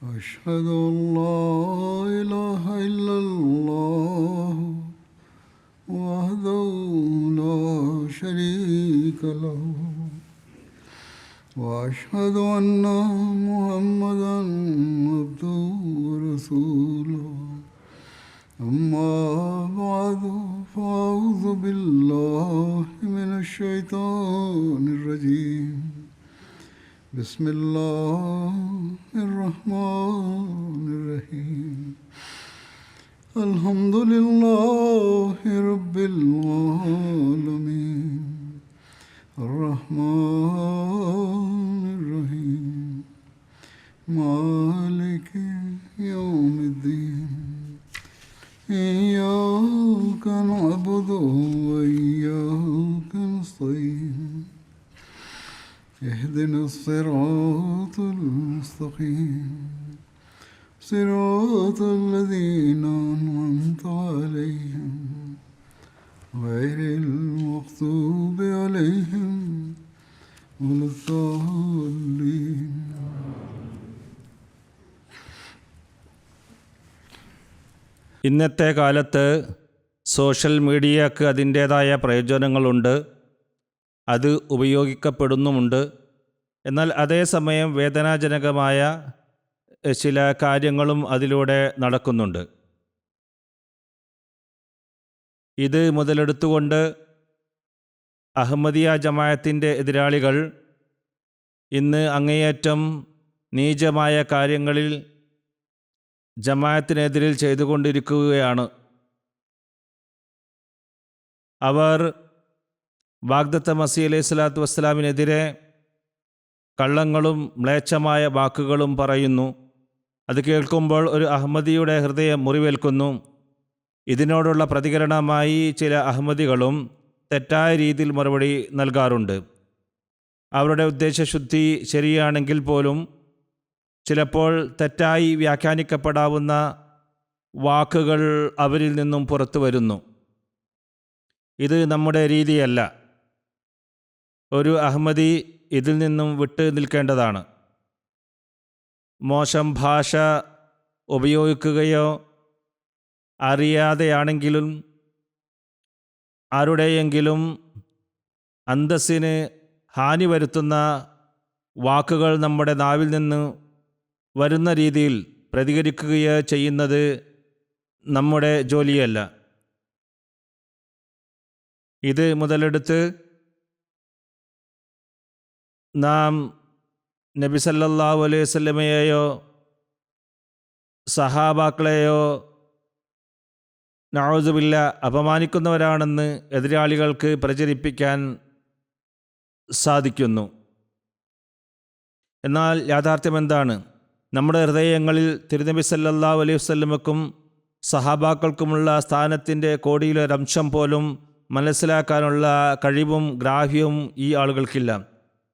أشهد أن لا إله إلا الله وحده لا شريك له وأشهد أن محمدا عبده ورسوله أما بعد فأعوذ بالله من الشيطان الرجيم بسم الله الرحمن الرحيم الحمد لله رب العالمين الرحمن الرحيم مالك يوم الدين إياك نعبد وإياك نستعين اهدنا الصراط المستقيم صراط الذين أنعمت عليهم غير المغضوب عليهم ولا الضالين. ഇന്നത്തെ കാലത്ത് സോഷ്യൽ മീഡിയക്ക് അതിൻ്റേതായ പ്രയോജനങ്ങളുണ്ട്, അത് ഉപയോഗിക്കപ്പെടുന്നുമുണ്ട്. എന്നാൽ അതേസമയം വേദനാജനകമായ ചില കാര്യങ്ങളും അതിലൂടെ നടക്കുന്നുണ്ട്. ഇത് മുതലെടുത്തുകൊണ്ട് അഹമ്മദിയ ജമാഅത്തിൻ്റെ എതിരാളികൾ ഇന്ന് അങ്ങേയറ്റം നീചമായ കാര്യങ്ങളിൽ ജമാഅത്തിനെതിരിൽ ചെയ്തുകൊണ്ടിരിക്കുകയാണ്. അവർ വാഗ്ദത്ത മസീഹ് അലൈഹി സ്വലാത്തു വസ്സലാമിനെതിരെ കള്ളങ്ങളും മ്ലേച്ഛമായ വാക്കുകളും പറയുന്നു. അത് കേൾക്കുമ്പോൾ ഒരു അഹമ്മദിയുടെ ഹൃദയം മുറിവേൽക്കുന്നു. ഇതിനോടുള്ള പ്രതികരണമായി ചില അഹമ്മദികളും തെറ്റായ രീതിയിൽ മറുപടി നൽകാറുണ്ട്. അവരുടെ ഉദ്ദേശശുദ്ധി ശരിയാണെങ്കിൽ പോലും ചിലപ്പോൾ തെറ്റായി വ്യാഖ്യാനിക്കപ്പെടാവുന്ന വാക്കുകൾ അവരിൽ നിന്നും പുറത്തു വരുന്നു. ഇത് നമ്മുടെ രീതിയല്ല. ഒരു അഹമ്മദി ഇതിൽ നിന്നും വിട്ടു നിൽക്കേണ്ടതാണ്. മോശം ഭാഷ ഉപയോഗിക്കുകയോ അറിയാതെയാണെങ്കിലും ആരുടെയെങ്കിലും അന്തസ്സിന് ഹാനി വരുത്തുന്ന വാക്കുകൾ നമ്മുടെ നാവിൽ നിന്ന് വരുന്ന രീതിയിൽ പ്രതികരിക്കുകയോ ചെയ്യുന്നത് നമ്മുടെ ജോലിയല്ല. ഇത് മുതലെടുത്ത് നാം നബി സല്ലല്ലാഹു അലൈഹി വസല്ലമയെയോ സഹാബാക്കളെയോ നഊദുബില്ല അപമാനിക്കുന്നവരാണെന്ന് എതിരാളികൾക്ക് പ്രചരിപ്പിക്കാൻ സാധിക്കുന്നു. എന്നാൽ യാഥാർത്ഥ്യം എന്താണ്? നമ്മുടെ ഹൃദയങ്ങളിൽ തിരുനബി സല്ലല്ലാഹു അലൈഹി വസല്ലമക്കും സഹാബാക്കൾക്കുമുള്ള സ്ഥാനത്തിൻ്റെ കോടിയിലൊരംശം പോലും മനസ്സിലാക്കാനുള്ള കഴിവും ഗ്രാഹ്യവും ഈ ആളുകൾക്കില്ല.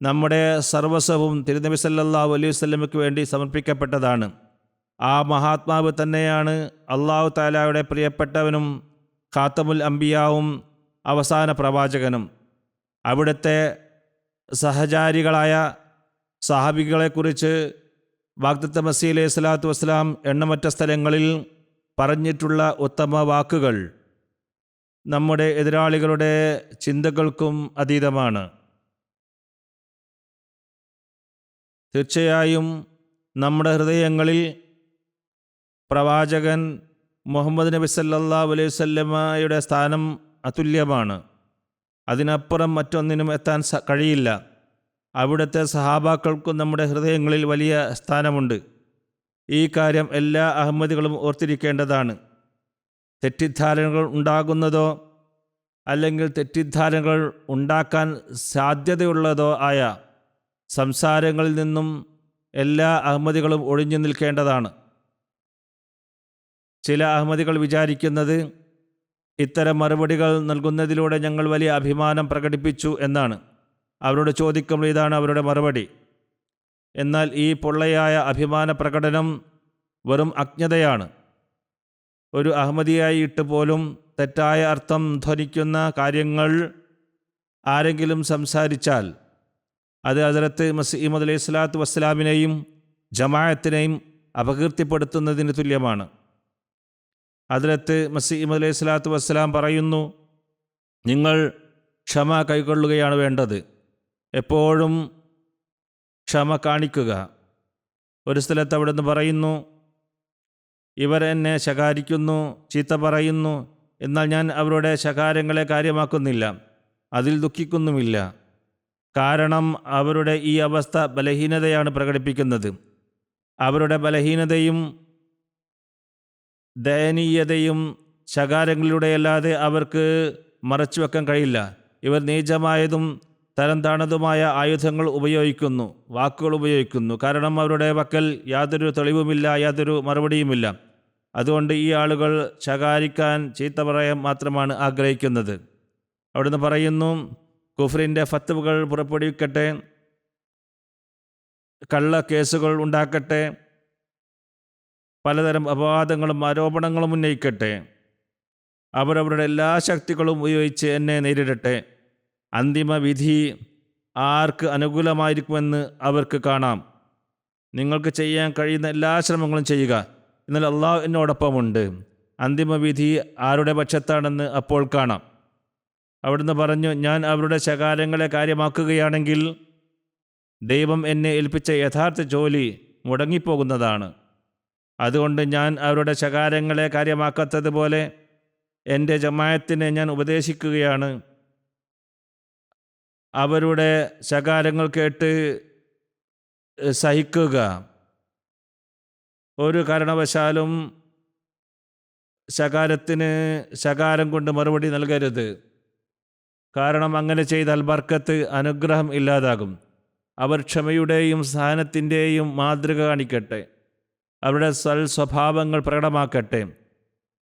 നമ്മുടെ സർവസ്വവും തിരുനബി സല്ലല്ലാഹു അലൈഹി വസല്ലമയ്ക്ക് വേണ്ടി സമർപ്പിക്കപ്പെട്ടതാണ്. ആ മഹാത്മാവ് തന്നെയാണ് അല്ലാഹു തആലയുടെ പ്രിയപ്പെട്ടവനും ഖാത്തമുൽ അംബിയാവും അവസാന പ്രവാചകനും. അവിടുത്തെ സഹചാരികളായ സഹാബികളെക്കുറിച്ച് വാഗ്ദത്ത മസീഹ് അലൈഹി സ്വലാത്തു വസ്സലാം എണ്ണമറ്റ സ്ഥലങ്ങളിൽ പറഞ്ഞിട്ടുള്ള ഉത്തമ വാക്കുകൾ നമ്മുടെ എതിരാളികളുടെ ചിന്തകൾക്കും അതീതമാണ്. തീർച്ചയായും നമ്മുടെ ഹൃദയങ്ങളിൽ പ്രവാചകൻ മുഹമ്മദ് നബി സല്ലല്ലാഹു അലൈഹി വസല്ലമയുടെ സ്ഥാനം അതുല്യമാണ്. അതിനപ്പുറം മറ്റൊന്നിനും എത്താൻ കഴിയില്ല. അവിടുത്തെ സഹാബാക്കൾക്കും നമ്മുടെ ഹൃദയങ്ങളിൽ വലിയ സ്ഥാനമുണ്ട്. ഈ കാര്യം എല്ലാ അഹമ്മദികളും ഓർത്തിരിക്കേണ്ടതാണ്. തെറ്റിദ്ധാരണകൾ ഉണ്ടാകുന്നതോ അല്ലെങ്കിൽ തെറ്റിദ്ധാരണകൾ ഉണ്ടാക്കാൻ സാധ്യതയുള്ളതോ ആയ സംസാരങ്ങളിൽ നിന്നും എല്ലാ അഹമ്മദികളും ഒഴിഞ്ഞു നിൽക്കേണ്ടതാണ്. ചില അഹമ്മദികൾ വിചാരിക്കുന്നത് ഇത്തരം മറുപടികൾ നൽകുന്നതിലൂടെ ഞങ്ങൾ വലിയ അഭിമാനം പ്രകടിപ്പിച്ചു എന്നാണ്. അവരോട് ചോദിക്കുമ്പോൾ ഇതാണ് അവരുടെ മറുപടി. എന്നാൽ ഈ പൊള്ളയായ അഭിമാന പ്രകടനം വെറും അജ്ഞതയാണ്. ഒരു അഹമ്മദിയായിട്ട് പോലും തെറ്റായ അർത്ഥം ധ്വനിക്കുന്ന കാര്യങ്ങൾ ആരെങ്കിലും സംസാരിച്ചാൽ അത് ഹദ്റത്ത് മസീഹ് അലൈഹി സ്വലാത്തു വസ്സലാമിനെയും ജമാഅത്തിനെയും അപകീർത്തിപ്പെടുത്തുന്നതിന് തുല്യമാണ്. ഹദ്റത്ത് മസീഹ് അലൈഹി സ്വലാത്തു വസ്സലാം പറയുന്നു, നിങ്ങൾ ക്ഷമ കൈക്കൊള്ളുകയാണ് വേണ്ടത്, എപ്പോഴും ക്ഷമ കാണിക്കുക. ഒരു സ്ഥലത്ത് അവിടെ നിന്ന് പറയുന്നു, ഇവർ എന്നെ ശകാരിക്കുന്നു, ചീത്ത പറയുന്നു, എന്നാൽ ഞാൻ അവരുടെ ശകാരങ്ങളെ കാര്യമാക്കുന്നില്ല, അതിൽ ദുഃഖിക്കുന്നുമില്ല. കാരണം അവരുടെ ഈ അവസ്ഥ ബലഹീനതയാണ് പ്രകടിപ്പിക്കുന്നത്. അവരുടെ ബലഹീനതയും ദയനീയതയും ശകാരങ്ങളിലൂടെയല്ലാതെ അവർക്ക് മറച്ചു വെക്കാൻ കഴിയില്ല. ഇവർ നീചമായതും തരം താണതുമായ ആയുധങ്ങൾ ഉപയോഗിക്കുന്നു, വാക്കുകൾ ഉപയോഗിക്കുന്നു. കാരണം അവരുടെ പക്കൽ യാതൊരു തെളിവുമില്ല, യാതൊരു മറുപടിയുമില്ല. അതുകൊണ്ട് ഈ ആളുകൾ ശകാരിക്കാൻ, ചീത്ത പറയാൻ മാത്രമാണ് ആഗ്രഹിക്കുന്നത്. അവിടുന്ന് പറയുന്നു, കുഫ്രിൻ്റെ ഫത്വകൾ പുറപ്പെടുവിക്കട്ടെ, കള്ള കേസുകൾ ഉണ്ടാക്കട്ടെ, പലതരം അപവാദങ്ങളും ആരോപണങ്ങളും ഉന്നയിക്കട്ടെ. അവരവരുടെ എല്ലാ ശക്തികളും ഉപയോഗിച്ച് എന്നെ നേരിടട്ടെ. അന്തിമ വിധി ആർക്ക് അനുകൂലമായിരിക്കുമെന്ന് അവർക്ക് കാണാം. നിങ്ങൾക്ക് ചെയ്യാൻ കഴിയുന്ന എല്ലാ ശ്രമങ്ങളും ചെയ്യുക, എന്നാൽ അള്ളാഹു എന്നോടൊപ്പമുണ്ട്. അന്തിമ വിധി ആരുടെ പക്ഷത്താണെന്ന് അപ്പോൾ കാണാം. അവിടുന്ന് പറഞ്ഞു, ഞാൻ അവരുടെ ശകാരങ്ങളെ കാര്യമാക്കുകയാണെങ്കിൽ ദൈവം എന്നെ ഏൽപ്പിച്ച യഥാർത്ഥ ജോലി മുടങ്ങിപ്പോകുന്നതാണ്. അതുകൊണ്ട് ഞാൻ അവരുടെ ശകാരങ്ങളെ കാര്യമാക്കാത്തതുപോലെ എൻ്റെ ജമാഅത്തിനെ ഞാൻ ഉപദേശിക്കുകയാണ്. അവരുടെ ശകാരങ്ങൾ കേട്ട് സഹിക്കുക. ഒരു കാരണവശാലും ശകാരം കൊണ്ട് മറുപടി നൽകരുത്. കാരണം അങ്ങനെ ചെയ്താൽ ബർക്കത്ത്, അനുഗ്രഹം ഇല്ലാതാകും. അവർ ക്ഷമയുടെയും സഹനത്തിൻ്റെയും മാതൃക കാണിക്കട്ടെ, അവരുടെ സ്വഭാവങ്ങൾ പ്രകടമാക്കട്ടെ.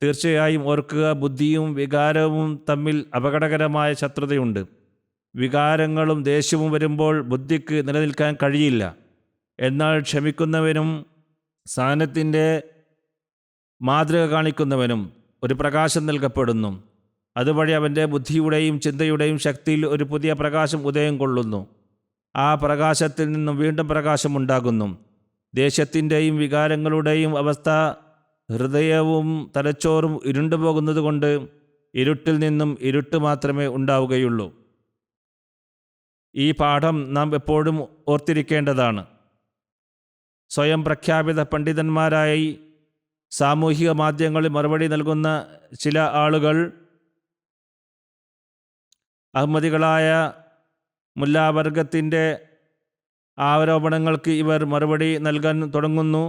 തീർച്ചയായും ഓർക്കുക, ബുദ്ധിയും വികാരവും തമ്മിൽ അപകടകരമായ ശത്രുതയുണ്ട്. വികാരങ്ങളും ദേഷ്യവും വരുമ്പോൾ ബുദ്ധിക്ക് നിലനിൽക്കാൻ കഴിയില്ല. എന്നാൽ ക്ഷമിക്കുന്നവനും സഹനത്തിൻ്റെ മാതൃക കാണിക്കുന്നവനും ഒരു പ്രകാശം നൽകപ്പെടുന്നു. അതുവഴി അവൻ്റെ ബുദ്ധിയുടെയും ചിന്തയുടെയും ശക്തിയിൽ ഒരു പുതിയ പ്രകാശം ഉദയം കൊള്ളുന്നു. ആ പ്രകാശത്തിൽ നിന്നും വീണ്ടും പ്രകാശമുണ്ടാകുന്നു. ദേഷ്യത്തിൻ്റെയും വികാരങ്ങളുടെയും അവസ്ഥ ഹൃദയവും തലച്ചോറും ഇരുണ്ടുപോകുന്നത് കൊണ്ട് ഇരുട്ടിൽ നിന്നും ഇരുട്ട് മാത്രമേ ഉണ്ടാവുകയുള്ളൂ. ഈ പാഠം നാം എപ്പോഴും ഓർത്തിരിക്കേണ്ടതാണ്. സ്വയം പ്രഖ്യാപിത പണ്ഡിതന്മാരായി സാമൂഹിക മാധ്യമങ്ങളിൽ മറുപടി നൽകുന്ന ചില ആളുകൾ അഹമ്മദികളായ മുല്ലാവർഗത്തിൻ്റെ ആരോപണങ്ങൾക്ക് ഇവർ മറുപടി നൽകാൻ തുടങ്ങുന്നു.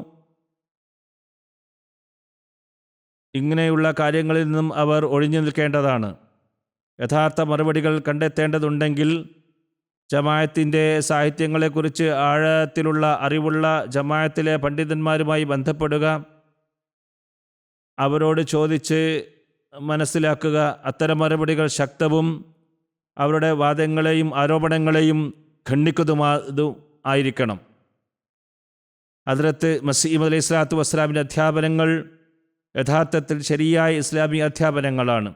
ഇങ്ങനെയുള്ള കാര്യങ്ങളിൽ നിന്നും അവർ ഒഴിഞ്ഞു നിൽക്കേണ്ടതാണ്. യഥാർത്ഥ മറുപടികൾ കണ്ടെത്തേണ്ടതുണ്ടെങ്കിൽ ജമാഅത്തിൻ്റെ സാഹിത്യങ്ങളെക്കുറിച്ച് ആഴത്തിലുള്ള അറിവുള്ള ജമാഅത്തിലെ പണ്ഡിതന്മാരുമായി ബന്ധപ്പെടുക, അവരോട് ചോദിച്ച് മനസ്സിലാക്കുക. അത്തരം മറുപടികൾ ശക്തവും അവരുടെ വാദങ്ങളെയും ആരോപണങ്ങളെയും ഖണ്ഡിക്കുന്നതും ആയിരിക്കണം. ഹദ്റത്ത് മസീഹ് അലൈഹി സ്വലാത്തു വസ്സലാമിൻ്റെ അധ്യാപനങ്ങൾ യഥാർത്ഥത്തിൽ ശരിയായ ഇസ്ലാമിക അധ്യാപനങ്ങളാണ്.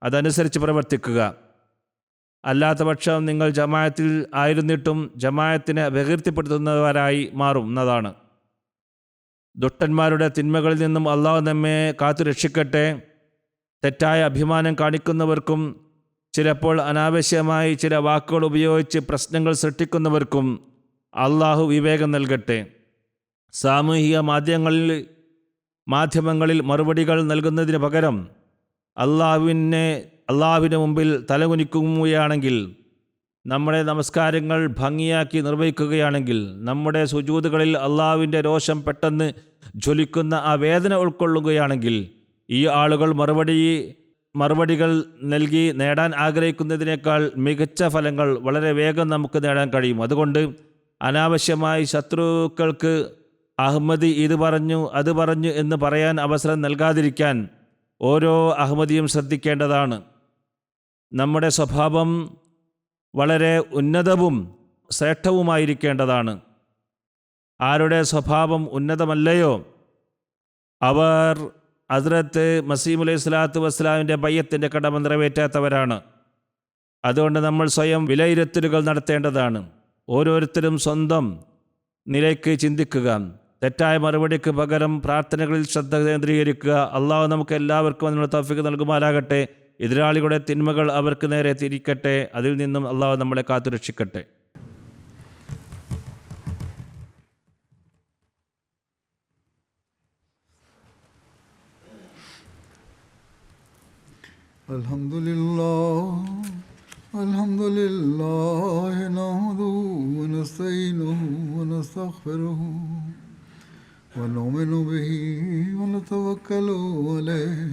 അതനുസരിച്ച് പ്രവർത്തിക്കുക. അല്ലാത്ത പക്ഷം നിങ്ങൾ ജമാഅത്തിൽ ആയിരുന്നിട്ടും ജമാഅത്തിനെ അപകീർത്തിപ്പെടുത്തുന്നവരായി മാറുന്നതാണ്. ദുഷ്ടന്മാരുടെ തിന്മകളിൽ നിന്നും അള്ളാഹു നമ്മെ കാത്തു രക്ഷിക്കട്ടെ. തെറ്റായ അഭിമാനം കാണിക്കുന്നവർക്കും ചിലപ്പോൾ അനാവശ്യമായി ചില വാക്കുകൾ ഉപയോഗിച്ച് പ്രശ്നങ്ങൾ സൃഷ്ടിക്കുന്നവർക്കും അള്ളാഹു വിവേകം നൽകട്ടെ. സാമൂഹിക മാധ്യമങ്ങളിൽ മറുപടികൾ നൽകുന്നതിന് പകരം അള്ളാഹുവിന് മുമ്പിൽ തലകുനിക്കുകയാണെങ്കിൽ, നമ്മുടെ നമസ്കാരങ്ങൾ ഭംഗിയാക്കി നിർവഹിക്കുകയാണെങ്കിൽ, നമ്മുടെ സുജൂദുകളിൽ അള്ളാഹുവിൻ്റെ രോഷം പെട്ടെന്ന് ജ്വലിക്കുന്ന ആ വേദന ഉൾക്കൊള്ളുകയാണെങ്കിൽ, ഈ ആളുകൾ മറുപടികൾ നൽകി നേടാൻ ആഗ്രഹിക്കുന്നതിനേക്കാൾ മികച്ച ഫലങ്ങൾ വളരെ വേഗം നമുക്ക് നേടാൻ കഴിയും. അതുകൊണ്ട് അനാവശ്യമായി ശത്രുക്കൾക്ക് അഹമ്മദി ഇത് പറഞ്ഞു അത് പറഞ്ഞു എന്ന് പറയാൻ അവസരം നൽകാതിരിക്കാൻ ഓരോ അഹമ്മദിയും ശ്രദ്ധിക്കേണ്ടതാണ്. നമ്മുടെ സ്വഭാവം വളരെ ഉന്നതവും ശ്രേഷ്ഠവുമായിരിക്കേണ്ടതാണ്. ആരുടെ സ്വഭാവം ഉന്നതമല്ലയോ അവർ ഹദ്റത്ത് മസീഹ് അലൈഹി സ്വലാത്തു വസ്സലാമിൻ്റെ ബയ്യത്തിൻ്റെ കടമ നിറവേറ്റാത്തവരാണ്. അതുകൊണ്ട് നമ്മൾ സ്വയം വിലയിരുത്തലുകൾ നടത്തേണ്ടതാണ്. ഓരോരുത്തരും സ്വന്തം നിലയ്ക്ക് ചിന്തിക്കുക. തെറ്റായ മറുപടിക്ക് പകരം പ്രാർത്ഥനകളിൽ ശ്രദ്ധ കേന്ദ്രീകരിക്കുക. അള്ളാഹു നമുക്ക് എല്ലാവർക്കും അതിനുള്ള തൗഫീഖ് നൽകുമാറാകട്ടെ. എതിരാളികളുടെ തിന്മകൾ അവർക്ക് നേരെ തിരിക്കട്ടെ. അതിൽ നിന്നും അള്ളാഹു നമ്മളെ കാത്തുരക്ഷിക്കട്ടെ. Alhamdulillah nahmaduhu wa nasta'inuhu wa nastaghfiruhu wa nu'minu bihi wa natawakkalu alayhi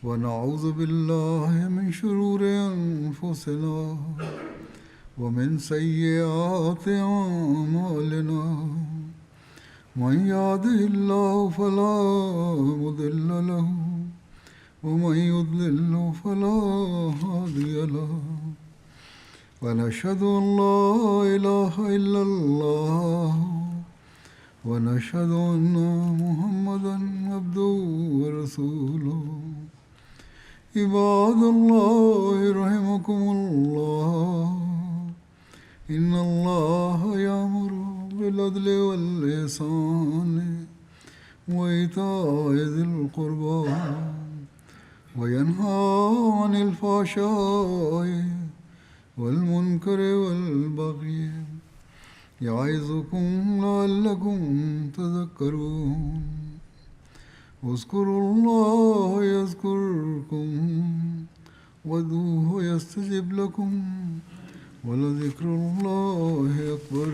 wa na'udhu billahi min shururi anfusina wa min sayyiati a'malina. Man yahdihillahu fala mudilla lahu ومن يضلل فلا هادي له ونشهد أن لا إله إلا الله ونشهد أن محمدا عبده ورسوله. عباد الله رحمكم الله إن الله يأمر بالعدل والإحسان وإيتاء ذي القربى وينهى عن الفحشاء والمنكر والبغي يعظكم لعلكم تذكرون. اذكروا الله يذكركم وادعوه يستجب لكم ولذكر الله أكبر.